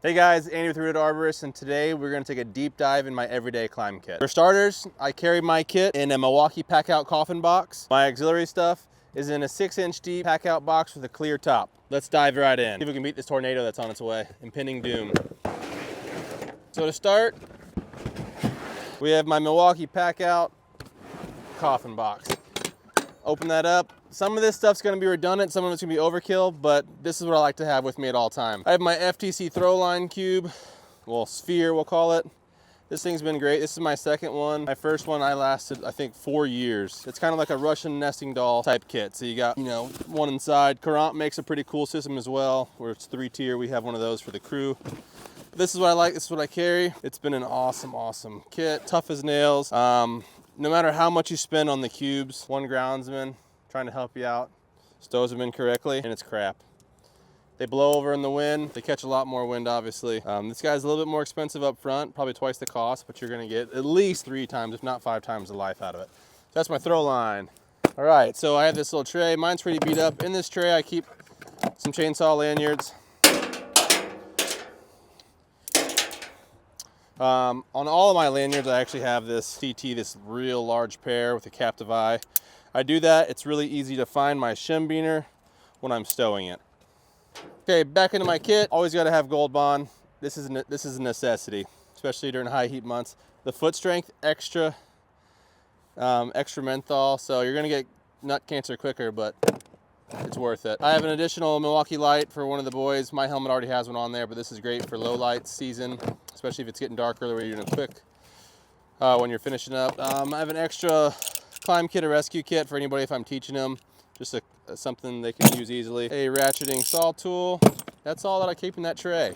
Hey guys, Andy with Arborist, and today we're going to take a deep dive in my everyday climb kit. For starters, I carry my kit in a Milwaukee pack-out coffin box. My auxiliary stuff is in a 6-inch deep pack-out box with a clear top. Let's dive right in. See if we can beat this tornado that's on its way. Impending doom. So to start, we have my Milwaukee pack-out coffin box. Open that up. Some of this stuff's gonna be redundant, some of it's gonna be overkill, but this is what I like to have with me at all times. I have my FTC throw line cube, well, sphere we'll call it. This thing's been great. This is my second one. My first one I lasted, I think, 4 years. It's kind of like a Russian nesting doll type kit. So you got, one inside. Courant makes a pretty cool system as well, where it's 3-tier. We have one of those for the crew. This is what I like, this is what I carry. It's been an awesome kit, tough as nails. No matter how much you spend on the cubes, one groundsman trying to help you out stows them in correctly, and it's crap. They blow over in the wind. They catch a lot more wind, obviously. This guy's a little bit more expensive up front, probably twice the cost, but you're gonna get at least 3 times, if not 5 times the life out of it. So that's my throw line. All right, so I have this little tray. Mine's pretty beat up. In this tray, I keep some chainsaw lanyards. On all of my lanyards, I actually have this CT, this real large pair with a captive eye. I do that, it's really easy to find my shim beaner when I'm stowing it. Okay, back into my kit. Always gotta have Gold Bond. This is a necessity, especially during high heat months. The foot strength, extra menthol, so you're gonna get nut cancer quicker, but it's worth it. I have an additional Milwaukee light for one of the boys. My helmet already has one on there, but this is great for low light season, especially if it's getting darker the way you're doing quick when you're finishing up. I have an extra climb kit, a rescue kit for anybody if I'm teaching them. Just something they can use easily. A ratcheting saw tool. That's all that I keep in that tray.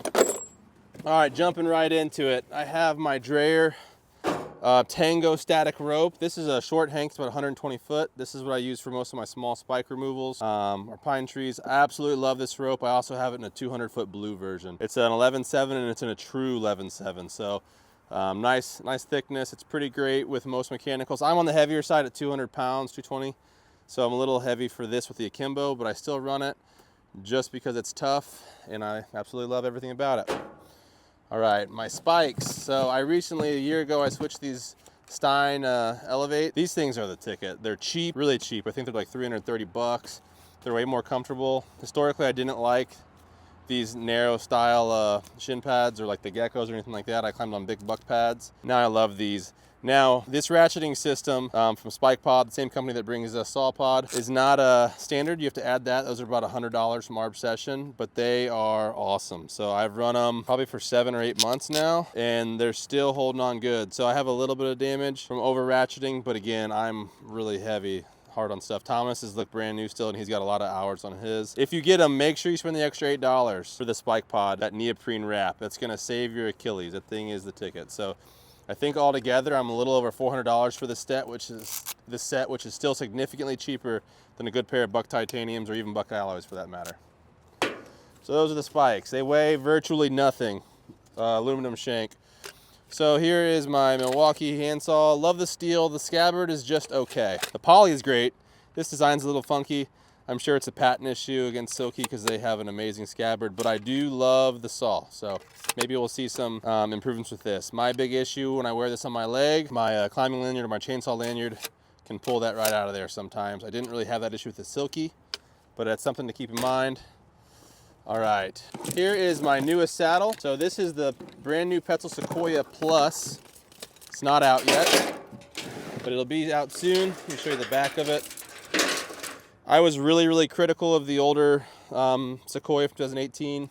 All right, jumping right into it. I have my Dreyer Tango static rope. This is a short hank, it's about 120 foot. This is what I use for most of my small spike removals or pine trees. I absolutely love this rope. I also have it in a 200-foot blue version. It's an 11.7 and it's in a true 11.7. So nice thickness. It's pretty great with most mechanicals. I'm on the heavier side at 200 pounds, 220. So I'm a little heavy for this with the Akimbo, but I still run it just because it's tough and I absolutely love everything about it. All right, my spikes. So I recently, a year ago, I switched these Stein Elevate. These things are the ticket. They're cheap, really cheap. I think they're like 330 bucks. They're way more comfortable. Historically, I didn't like these narrow style shin pads or like the geckos or anything like that. I climbed on big buck pads. Now I love these. Now, this ratcheting system from SpikePod, the same company that brings us SawPod, is not a standard. You have to add that. Those are about $100 from Arb Session, but they are awesome. So I've run them probably for 7 or 8 months now, and they're still holding on good. So I have a little bit of damage from over ratcheting, but again, I'm really heavy. Hard on stuff. Thomas is look brand new still, and he's got a lot of hours on his. If you get them, make sure you spend the extra $8 for the SpikePod, that neoprene wrap. That's gonna save your Achilles. That thing is the ticket. So I think altogether I'm a little over $400 for this set, which is still significantly cheaper than a good pair of buck titaniums or even buck alloys for that matter. So those are the spikes. They weigh virtually nothing. Aluminum shank. So here is my Milwaukee handsaw. Love the steel. The scabbard is just okay. The poly is great. This design's a little funky. I'm sure it's a patent issue against Silky because they have an amazing scabbard, but I do love the saw. So maybe we'll see some improvements with this. My big issue when I wear this on my leg, my climbing lanyard or my chainsaw lanyard can pull that right out of there sometimes. I didn't really have that issue with the Silky, but that's something to keep in mind. All right, here is my newest saddle. So this is the brand new Petzl Sequoia Plus. It's not out yet, but it'll be out soon. Let me show you the back of it. I was really critical of the older Sequoia from 2018.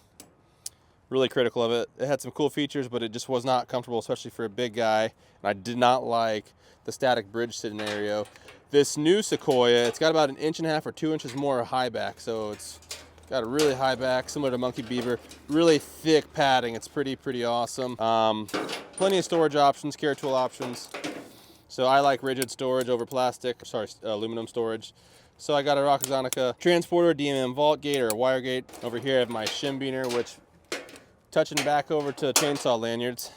Really critical of it. It had some cool features, but it just was not comfortable, especially for a big guy. And I did not like the static bridge scenario. This new Sequoia, it's got about 1.5 inches or 2 inches more high back, so it's got a really high back, similar to Monkey Beaver. Really thick padding. It's pretty awesome. Plenty of storage options, carry tool options. So I like rigid storage over plastic, aluminum storage. So I got a Exotica transporter, DMM vault gate or a wire gate. Over here I have my shim beaner, which touching back over to chainsaw lanyards.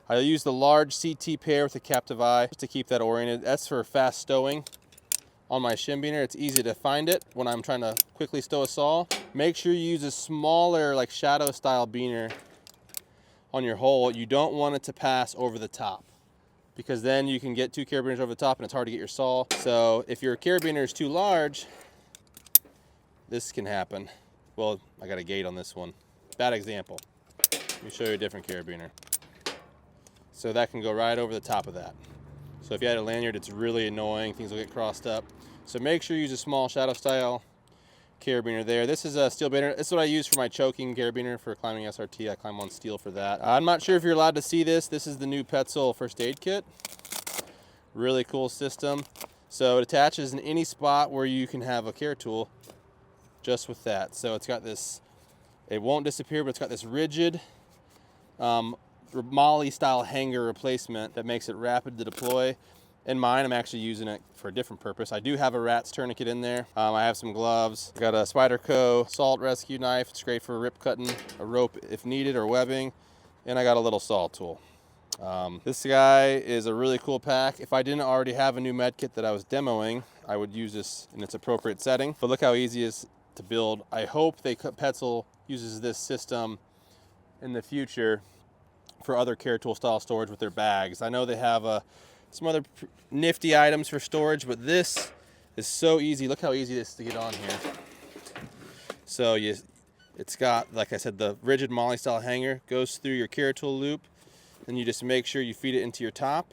I use the large CT pair with a captive eye just to keep that oriented. That's for fast stowing. on my shimbiner. It's easy to find it when I'm trying to quickly stow a saw. Make sure you use a smaller, like shadow style biner on your hole. You don't want it to pass over the top, because then you can get 2 carabiners over the top and it's hard to get your saw. So if your carabiner is too large, this can happen. Well, I got a gate on this one. Bad example. Let me show you a different carabiner. So that can go right over the top of that. So if you had a lanyard, it's really annoying. Things will get crossed up. So make sure you use a small shadow style carabiner there. This is a steel biner. This is what I use for my choking carabiner for climbing SRT. I climb on steel for that. I'm not sure if you're allowed to see this. This is the new Petzl first aid kit. Really cool system. So it attaches in any spot where you can have a care tool just with that. So it's got this, it won't disappear, but it's got this rigid Molly style hanger replacement that makes it rapid to deploy. In mine, I'm actually using it for a different purpose. I do have a rat's tourniquet in there. I have some gloves. I got a Spyderco salt rescue knife. It's great for rip cutting a rope if needed, or webbing. And I got a little saw tool. This guy is a really cool pack. If I didn't already have a new med kit that I was demoing, I would use this in its appropriate setting. But look how easy it is to build. I hope Petzl uses this system in the future for other care tool style storage with their bags. I know they have some other nifty items for storage, but this is so easy. Look how easy it is to get on here. So it's got, like I said, the rigid Molly style hanger goes through your care tool loop. Then you just make sure you feed it into your top,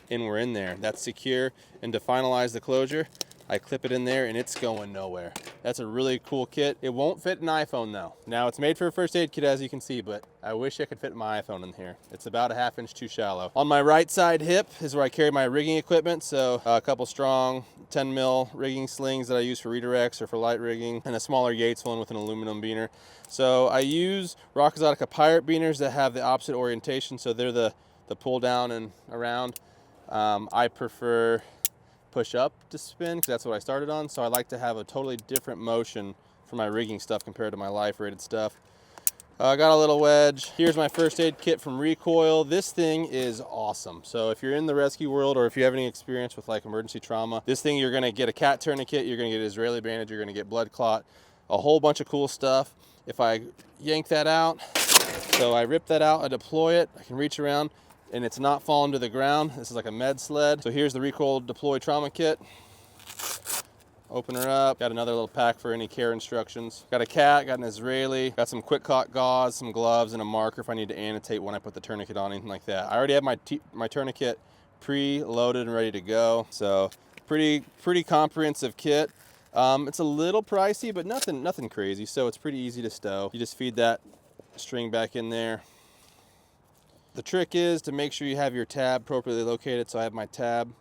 and we're in there. That's secure. And to finalize the closure, I clip it in there and it's going nowhere. That's a really cool kit. It won't fit an iPhone though. Now it's made for a first aid kit, as you can see, but I wish I could fit my iPhone in here. It's about a ½ inch too shallow. On my right side hip is where I carry my rigging equipment. So a couple strong 10 mil rigging slings that I use for redirects or for light rigging, and a smaller Yates one with an aluminum biner. So I use Exotica pirate biners that have the opposite orientation. So they're the pull down and around. I prefer push up to spin because that's what I started on. So I like to have a totally different motion for my rigging stuff compared to my life rated stuff. I got a little wedge. Here's my first aid kit from Recoil. This thing is awesome. So if you're in the rescue world, or if you have any experience with like emergency trauma, this thing, you're gonna get a cat tourniquet, you're gonna get an Israeli bandage, you're gonna get blood clot, a whole bunch of cool stuff. If I yank that out, so I rip that out, I deploy it, I can reach around, and it's not falling to the ground. This is like a med sled. So here's the Recoil Deploy Trauma Kit. Open her up. Got another little pack for any care instructions. Got a cat, got an Israeli, got some quick caught gauze, some gloves, and a marker if I need to annotate when I put the tourniquet on, anything like that. I already have my tourniquet pre-loaded and ready to go. So pretty comprehensive kit. It's a little pricey, but nothing crazy. So it's pretty easy to stow. You just feed that string back in there. The trick is to make sure you have your tab appropriately located. So I have my tab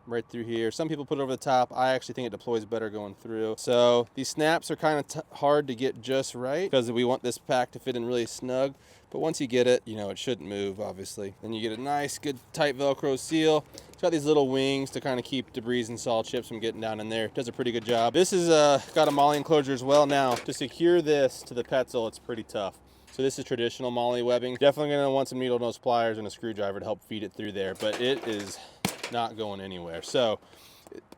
right through here. Some people put it over the top. I actually think it deploys better going through. So these snaps are kind of hard to get just right because we want this pack to fit in really snug. But once you get it, you know, it shouldn't move, obviously. Then you get a nice, good, tight Velcro seal. It's got these little wings to kind of keep debris and saw chips from getting down in there. It does a pretty good job. This is got a Molly enclosure as well. Now, to secure this to the Petzl, it's pretty tough. So this is traditional Molly webbing. Definitely gonna want some needle nose pliers and a screwdriver to help feed it through there, but it is not going anywhere. So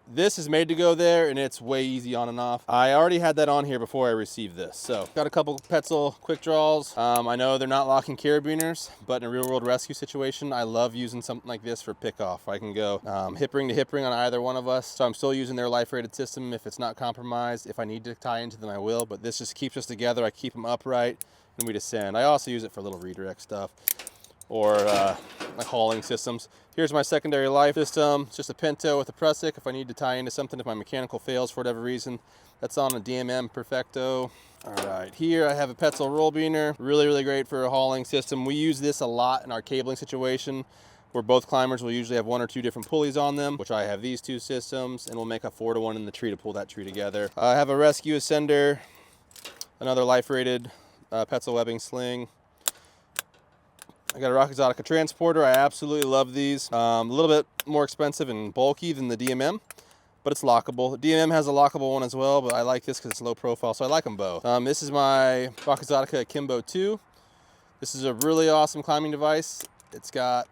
this is made to go there, and it's way easy on and off. I already had that on here before I received this. So got a couple Petzl quick draws. I know they're not locking carabiners, but in a real world rescue situation, I love using something like this for pickoff. I can go hip ring to hip ring on either one of us. So I'm still using their life rated system if it's not compromised. If I need to tie into them, I will, but this just keeps us together. I keep them upright and we descend. I also use it for little redirect stuff or like hauling systems. Here's my secondary life system. It's just a Pinto with a Prusik if I need to tie into something, if my mechanical fails for whatever reason. That's on a DMM Perfecto. All right, here I have a Petzl roll biner. Really great for a hauling system. We use this a lot in our cabling situation where both climbers will usually have 1 or 2 different pulleys on them, which I have these 2 systems, and we'll make a 4-to-1 in the tree to pull that tree together. I have a rescue ascender, another life rated Petzl webbing sling. I got a Exotica transporter. I absolutely love these. A little bit more expensive and bulky than the DMM, but it's lockable. The DMM has a lockable one as well, but I like this because it's low profile, so I like them both. This is my Exotica Akimbo 2. This is a really awesome climbing device. It's got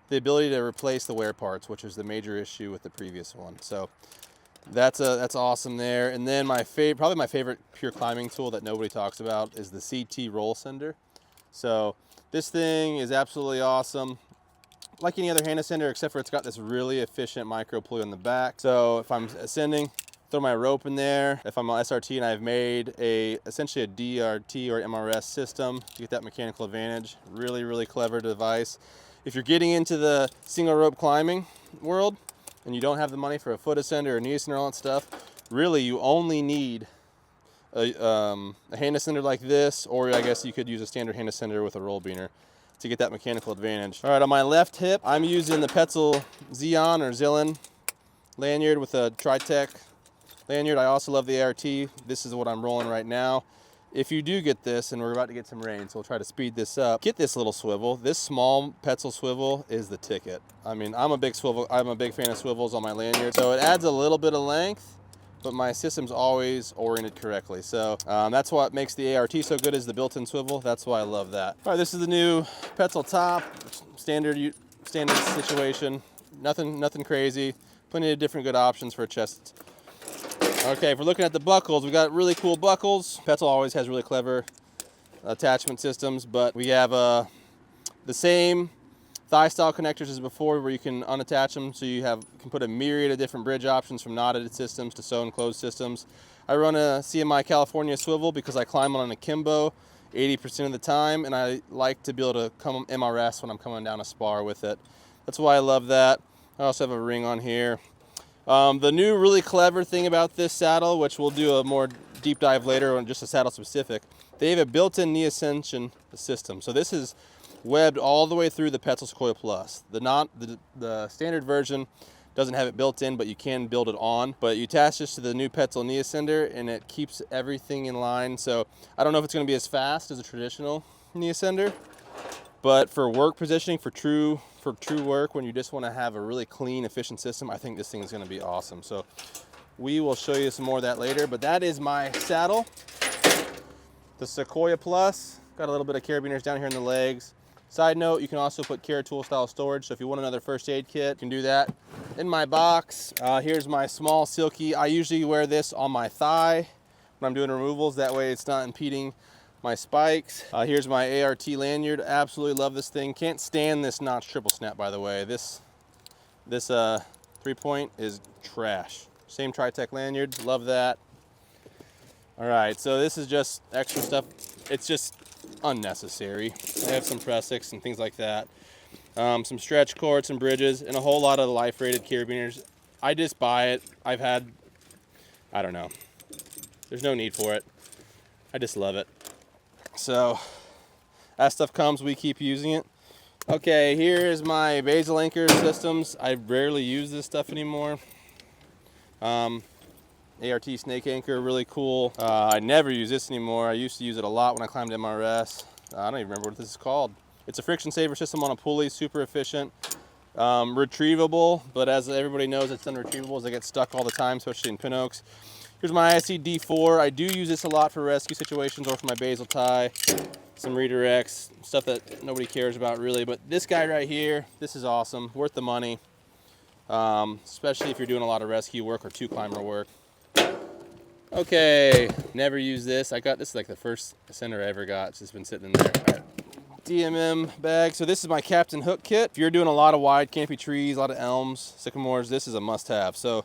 the ability to replace the wear parts, which is the major issue with the previous one. So That's awesome there. And then probably my favorite pure climbing tool that nobody talks about is the CT RollNLock. So this thing is absolutely awesome. Like any other hand ascender, except for it's got this really efficient micro pulley on the back. So if I'm ascending, throw my rope in there. If I'm on SRT and I've made essentially a DRT or MRS system to get that mechanical advantage, really, really clever device. If you're getting into the single rope climbing world and you don't have the money for a foot ascender or knee ascender, all that stuff, really you only need a hand ascender like this, or I guess you could use a standard hand ascender with a roll beaner to get that mechanical advantage. All right, on my left hip, I'm using the Petzl Xeon or Zillion lanyard with a Tritech lanyard. I also love the ART. This is what I'm rolling right now. If you do get this, and we're about to get some rain, so we'll try to speed this up, get this little swivel. This small Petzl swivel is the ticket. I mean, I'm a big fan of swivels on my lanyard, so it adds a little bit of length, but my system's always oriented correctly. So that's what makes the ART so good, is the built-in swivel. That's why I love that. All right, this is the new Petzl top, standard situation. Nothing crazy. Plenty of different good options for chests. Okay, if we're looking at the buckles, we got really cool buckles. Petzl always has really clever attachment systems, but we have the same thigh style connectors as before, where you can unattach them, so you can put a myriad of different bridge options, from knotted systems to sewn closed systems. I run a CMI California Swivel because I climb on an Akimbo 80% of the time, and I like to be able to come MRS when I'm coming down a spar with it. That's why I love that. I also have a ring on here. The new really clever thing about this saddle, which we'll do a more deep dive later on just a saddle specific, they have a built-in knee ascension system. So this is webbed all the way through the Petzl Sequoia Plus. The standard version doesn't have it built in, but you can build it on. But you attach this to the new Petzl knee ascender, and it keeps everything in line. So I don't know if it's going to be as fast as a traditional knee ascender, but for work positioning, for true work, when you just want to have a really clean, efficient system, I think this thing is going to be awesome. So we will show you some more of that later. But that is my saddle, the Sequoia Plus. Got a little bit of carabiners down here in the legs. Side note, you can also put Caratool style storage, so if you want another first aid kit, you can do that. In my box, here's my small Silky. I usually wear this on my thigh when I'm doing removals, that way it's not impeding my spikes. Here's my ART lanyard. Absolutely love this thing. Can't stand this notch triple snap, by the way. This 3-point is trash. Same Tritech lanyard, love that. All right, so this is just extra stuff. It's just unnecessary. I have some Pressix and things like that. Some stretch cords, some bridges, and a whole lot of life-rated carabiners. I just buy it. I don't know. There's no need for it. I just love it. So as stuff comes, we keep using it. Okay, here is my basal anchor systems. I rarely use this stuff anymore. ART snake anchor, really cool. I never use this anymore. I used to use it a lot when I climbed MRS. I don't even remember what this is called. It's a friction saver system on a pulley, super efficient. Retrievable, but as everybody knows, it's unretrievable as they get stuck all the time, especially in pin oaks. Here's my ISC D4. I do use this a lot for rescue situations or for my basal tie. Some redirects, stuff that nobody cares about really, but this guy right here, this is awesome, worth the money. Especially if you're doing a lot of rescue work or two climber work. Okay, never use this. I got this like the first ascender I ever got. It's just been sitting in there. All right. DMM bag. So this is my Captain Hook kit. If you're doing a lot of wide canopy trees, a lot of elms, sycamores, this is a must-have. So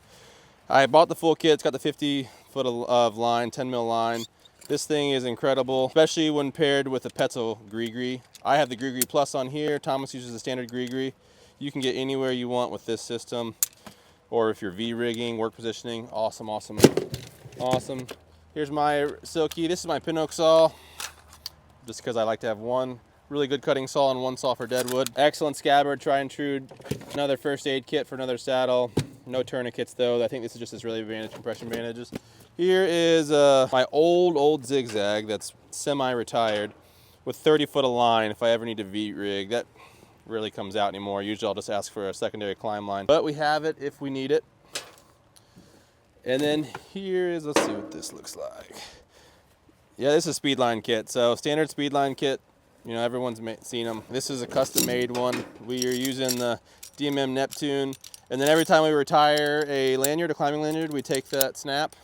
I bought the full kit. It's got the 50 foot of line, 10 mil line. This thing is incredible, especially when paired with the Petzl Gree. I have the Gree Plus on here. Thomas uses the standard Gree. You can get anywhere you want with this system, or if you're V-rigging, work positioning, awesome. Here's my Silky. This is my pin oak saw, just because I like to have one really good cutting saw and one saw for deadwood. Excellent scabbard, try and true. Another first aid kit for another saddle. No tourniquets though. I think this is just as really advantage, compression bandages. Here is my old zigzag that's semi-retired with 30 foot of line if I ever need to V-rig. That really comes out anymore. Usually I'll just ask for a secondary climb line, but we have it if we need it. And then here is, let's see what this looks like. Yeah, this is a speedline kit. So standard speedline kit, you know, everyone's seen them. This is a custom made one. We are using the DMM Neptune And then every time we retire a lanyard, a climbing lanyard, we take that snap,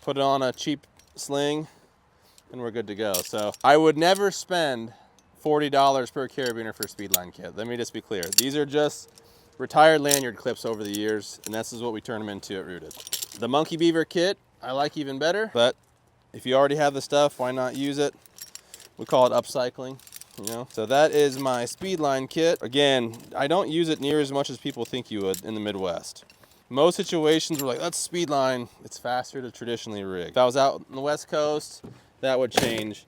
put it on a cheap sling, and we're good to go. So I would never spend $40 per carabiner for a speedline kit. Let me just be clear. These are just retired lanyard clips over the years, and this is what we turn them into at Rooted. The Monkey Beaver kit I like even better, but if you already have the stuff, why not use it? We call it upcycling, you know? So that is my speedline kit. Again, I don't use it near as much as people think you would in the Midwest. Most situations we're like, that's speedline, it's faster to traditionally rig. If I was out on the West Coast, that would change.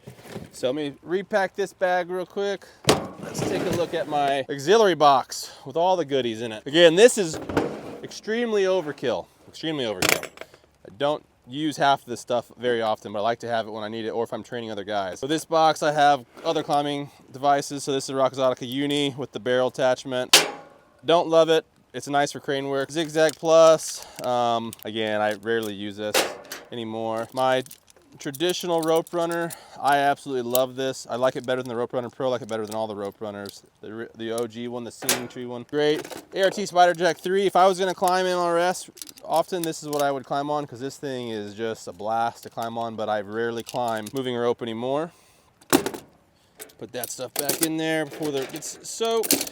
So let me repack this bag real quick. Let's take a look at my auxiliary box with all the goodies in it. Again, this is extremely overkill, extremely overkill. I don't use half of this stuff very often, but I like to have it when I need it or if I'm training other guys. So this box, I have other climbing devices. So this is a Exotica Uni with the barrel attachment. Don't love it. It's nice for crane work. Zigzag Plus. Again, I rarely use this anymore. My traditional rope runner, I absolutely love this. I like it better than the Rope Runner Pro. I like it better than all the rope runners. The OG one, the Singing Tree one, great. ART Spider Jack 3. If I was gonna climb MRS, often this is what I would climb on because this thing is just a blast to climb on, but I rarely climb moving rope anymore. Put that stuff back in there before it gets soaked.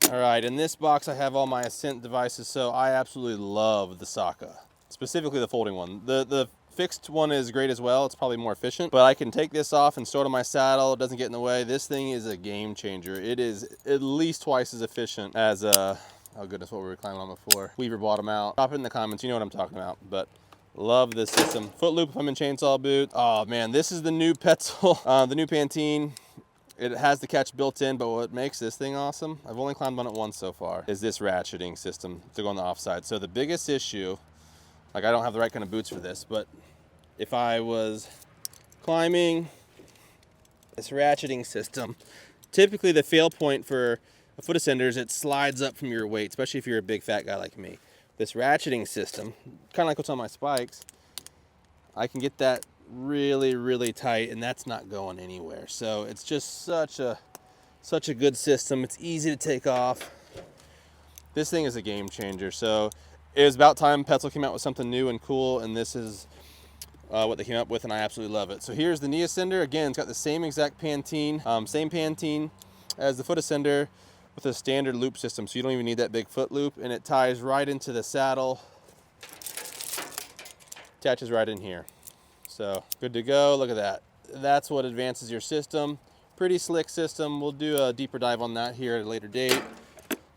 All right, in this box I have all my Ascent devices, so I absolutely love the SAKA, specifically the folding one. The fixed one is great as well. It's probably more efficient, but I can take this off and store it on my saddle. It doesn't get in the way. This thing is a game changer. It is at least twice as efficient as oh goodness, what were we climbing on before? Weaver bottom out. Drop it in the comments, you know what I'm talking about, but love this system. Foot loop if I'm in chainsaw boot. Oh man, this is the new Petzl, the new Pantin. It has the catch built in, but what makes this thing awesome, I've only climbed on it once so far, is this ratcheting system to go on the offside. So the biggest issue, like I don't have the right kind of boots for this, but if I was climbing this ratcheting system, typically the fail point for a foot ascender is it slides up from your weight, especially if you're a big fat guy like me. This ratcheting system, kind of like what's on my spikes, I can get that really, really tight and that's not going anywhere. So it's just such a good system. It's easy to take off. This thing is a game changer. So it was about time Petzl came out with something new and cool, and this is what they came up with, and I absolutely love it. So here's the knee ascender. Again, it's got the same exact Pantin, same Pantin as the foot ascender with a standard loop system, so you don't even need that big foot loop, and it ties right into the saddle, attaches right in here. So good to go. Look at that. That's what advances your system. Pretty slick system. We'll do a deeper dive on that here at a later date.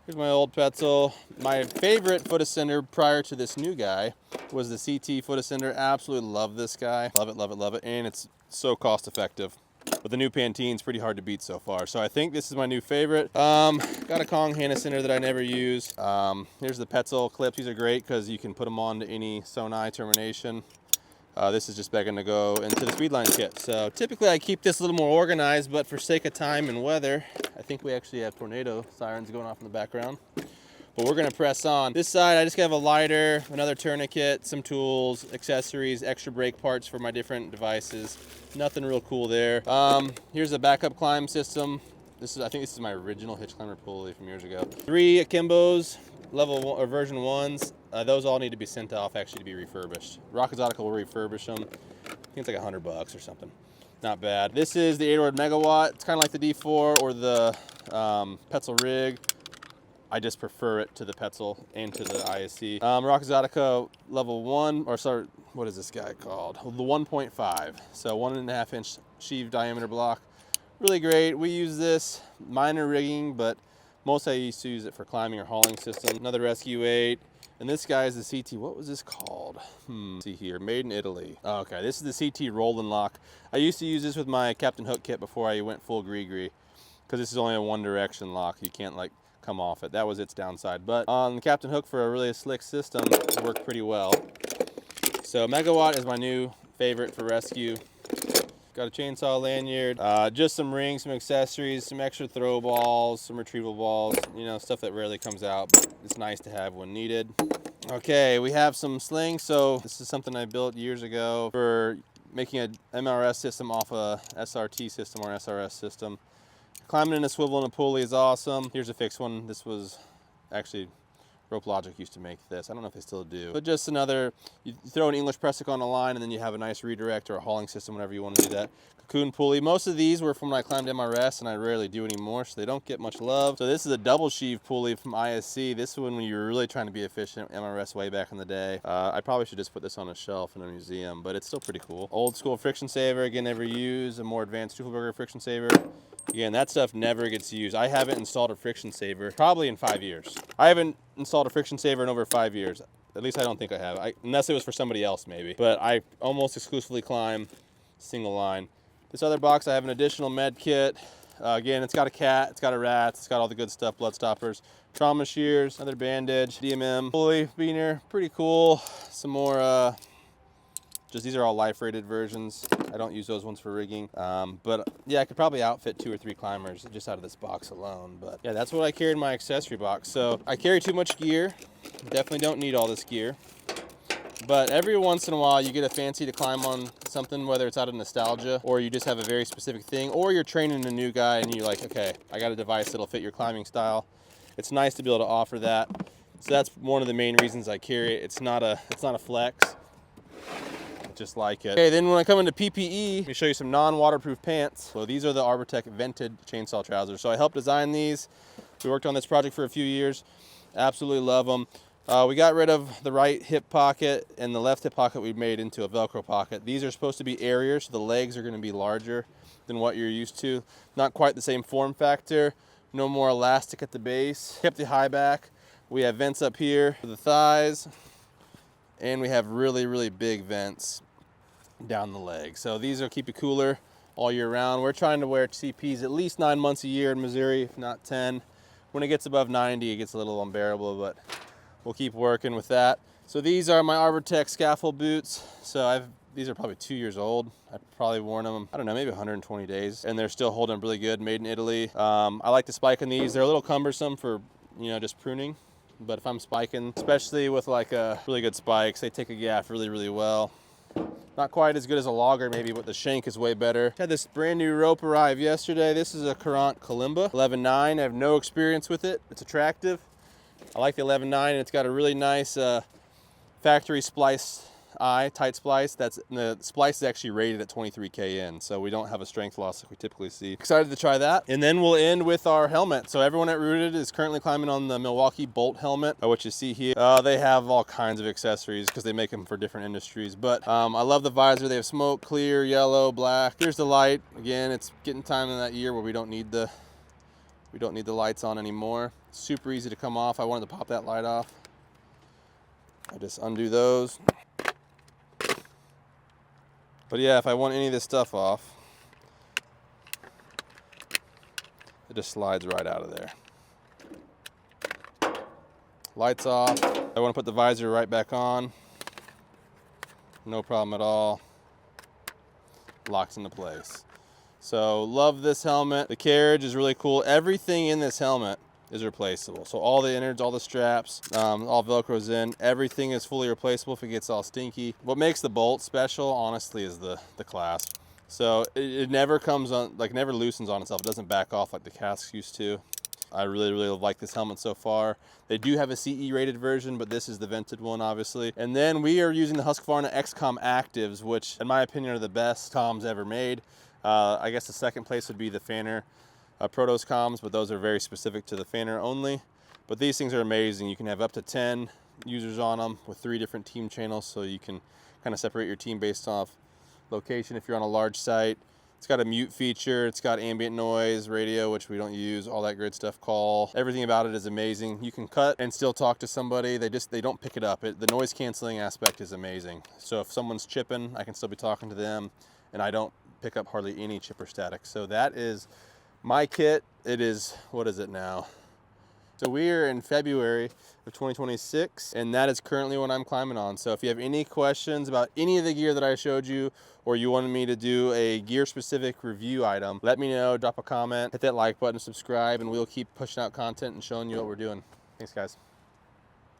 Here's my old Petzl. My favorite foot ascender prior to this new guy was the CT foot ascender. Absolutely love this guy. Love it, love it, love it. And it's so cost effective. But the new Pantin's pretty hard to beat so far. So I think this is my new favorite. Got a Kong hand ascender that I never use. Here's the Petzl clips. These are great because you can put them on to any Sonai termination. This is just begging to go into the speedline kit. So typically I keep this a little more organized, but for sake of time and weather, I think we actually have tornado sirens going off in the background. But we're gonna press on. This side, I just have a lighter, another tourniquet, some tools, accessories, extra brake parts for my different devices. Nothing real cool there. Here's a backup climb system. I think this is my original hitch climber pulley from years ago. 3 Akimbos, level 1 or version 1s. Those all need to be sent off actually to be refurbished. Exotica will refurbish them. I think it's like $100 or something. Not bad. This is the Edelrid Megawatt. It's kind of like the D4 or the Petzl rig. I just prefer it to the Petzl and to the ISC. Exotica level 1, or sorry, what is this guy called? The 1.5. So 1.5 inch sheave diameter block. Really great. We use this minor rigging, but mostly I used to use it for climbing or hauling system. Another Rescue 8. And this guy is the CT, what was this called? See here, made in Italy. Okay, this is the CT RollNLock. I used to use this with my Captain Hook kit before I went full gree-gree, because this is only a one direction lock. You can't like come off it. That was its downside. But on the Captain Hook for a really slick system, it worked pretty well. So Megawatt is my new favorite for rescue. Got a chainsaw lanyard, just some rings, some accessories, some extra throw balls, some retrieval balls, you know, stuff that rarely comes out, but it's nice to have when needed. Okay, we have some slings. So this is something I built years ago for making an MRS system off a SRT system or SRS system. Climbing in a swivel and a pulley is awesome. Here's a fixed one. This was actually Rope Logic used to make this. I don't know if they still do. But just another, you throw an English pressic on a line and then you have a nice redirect or a hauling system, whenever you want to do that. Cocoon pulley. Most of these were from when I climbed MRS, and I rarely do anymore, so they don't get much love. So this is a double sheave pulley from ISC. This is when you were really trying to be efficient, MRS way back in the day. I probably should just put this on a shelf in a museum, but it's still pretty cool. Old school friction saver, again, never used. A more advanced Stuffelberger friction saver. Again, that stuff never gets used. I haven't installed a friction saver probably in 5 years. I haven't installed a friction saver in over 5 years. At least I don't think I have, unless it was for somebody else maybe. But I almost exclusively climb single line. This other box, I have an additional med kit. Again, it's got a cat, it's got a rat, it's got all the good stuff, blood stoppers, trauma shears, another bandage, DMM pulley beaner, pretty cool. Some more, just these are all life rated versions. I don't use those ones for rigging. But yeah, I could probably outfit 2 or 3 climbers just out of this box alone. But yeah, that's what I carry in my accessory box. So I carry too much gear. Definitely don't need all this gear. But every once in a while you get a fancy to climb on something, whether it's out of nostalgia or you just have a very specific thing, or you're training a new guy and you're like, okay, I got a device that'll fit your climbing style. It's nice to be able to offer that. So that's one of the main reasons I carry it. It's not a flex. Just like it. Okay, then when I come into PPE, let me show you some non-waterproof pants. So these are the Arbortec vented chainsaw trousers. So I helped design these. We worked on this project for a few years. Absolutely love them. We got rid of the right hip pocket, and the left hip pocket we made into a Velcro pocket. These are supposed to be airier, so the legs are going to be larger than what you're used to. Not quite the same form factor. No more elastic at the base. Kept the high back. We have vents up here for the thighs, and we have really, really big vents down the leg. So these will keep you cooler all year round. We're trying to wear CPs at least 9 months a year in Missouri, if not 10. When it gets above 90, it gets a little unbearable, but we'll keep working with that. So these are my Arbortec Scafell boots. So these are probably 2 years old. I've probably worn them, I don't know, maybe 120 days, and they're still holding really good, made in Italy. I like to spike on these. They're a little cumbersome for, just pruning, but if I'm spiking, especially with like really good spikes, they take a gaff really, really well. Not quite as good as a logger maybe, but the shank is way better. Had this brand new rope arrive yesterday. This is a Courant Kalimba 11.9. I have no experience with it. It's attractive. I like the 11.9, and it's got a really nice factory splice eye, tight splice. The splice is actually rated at 23 kN, so we don't have a strength loss like we typically see. Excited to try that. And then we'll end with our helmet. So everyone at Rooted is currently climbing on the Milwaukee Bolt helmet, which you see here. They have all kinds of accessories because they make them for different industries. But I love the visor. They have smoke, clear, yellow, black. Here's the light. Again, it's getting time in that year where we don't need the lights on anymore. Super easy to come off. I wanted to pop that light off. I just undo those. But yeah, if I want any of this stuff off, it just slides right out of there. Lights off. I want to put the visor right back on. No problem at all. Locks into place. So love this helmet. The carriage is really cool. Everything in this helmet is replaceable. So all the innards, all the straps, all Velcro's in. Everything is fully replaceable if it gets all stinky. What makes the Bolt special, honestly, is the clasp. So it never comes on, never loosens on itself. It doesn't back off like the casks used to. I really, really like this helmet so far. They do have a CE rated version, but this is the vented one, obviously. And then we are using the Husqvarna XCOM Actives, which in my opinion are the best comms ever made. I guess the second place would be the Fanner Protos comms, but those are very specific to the Fanner only. But these things are amazing. You can have up to 10 users on them with 3 different team channels, so you can kind of separate your team based off location if you're on a large site. It's got a mute feature, it's got ambient noise, radio, which we don't use, all that good stuff, call. Everything about it is amazing. You can cut and still talk to somebody. They don't pick it up. The noise canceling aspect is amazing. So if someone's chipping, I can still be talking to them, and I don't pick up hardly any chipper static. So that is my kit. It is, what is it now? So we're in February of 2026, and that is currently what I'm climbing on. So if you have any questions about any of the gear that I showed you, or you wanted me to do a gear-specific review item, let me know, drop a comment, hit that like button, subscribe, and we'll keep pushing out content and showing you what we're doing. Thanks, guys.